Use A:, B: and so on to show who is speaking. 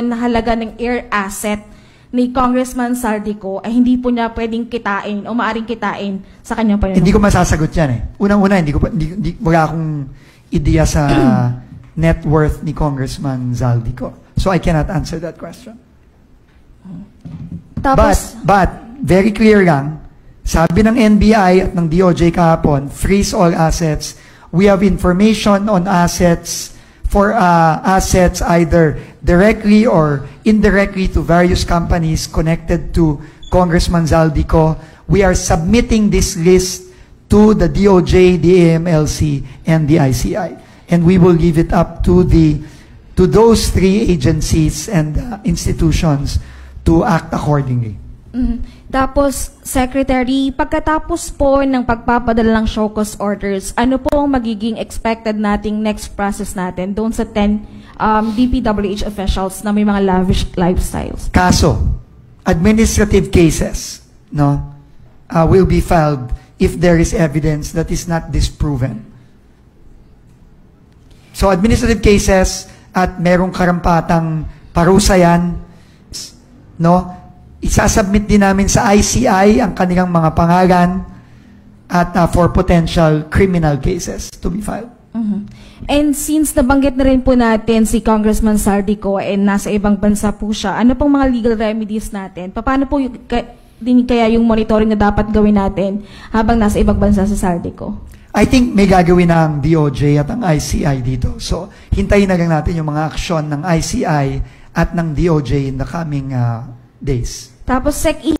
A: na halaga ng air asset ni Congressman Saldico ay hindi po niya pwedeng kitain o maaring kitain sa kanyang panununan?
B: Hindi ko masasagot yan eh. Unang-una, wala akong ideya sa net worth ni Congressman Zaldico. So I cannot answer that question.
A: Tapos,
B: But very clear lang, sabi ng NBI at ng DOJ kahapon, freeze all assets. We have information on assets for assets either directly or indirectly to various companies connected to Congressman Zaldico. We are submitting this list to the DOJ, the AMLC, and the ICI. And we will leave it up to those three agencies and institutions to act accordingly.
A: Tapos, Secretary, pagkatapos po ng pagpapadala ng show cause orders, ano po ang magiging expected nating next process natin doon sa 10 DPWH officials na may mga lavish lifestyles?
B: Kaso, administrative cases, no, will be filed if there is evidence that is not disproven. So, administrative cases at merong karampatang parusa yan, no, isasubmit din namin sa ICI ang kanilang mga pangalan at for potential criminal cases to be filed.
A: And since nabanggit na rin po natin si Congressman Saldico and nasa ibang bansa po siya, ano pong mga legal remedies natin? Paano po din kaya yung monitoring na dapat gawin natin habang nasa ibang bansa si Saldico?
B: I think may gagawin na ang DOJ at ang ICI dito. So, hintayin na lang natin yung mga aksyon ng ICI at ng DOJ in the coming days.
A: Tapos, Sec.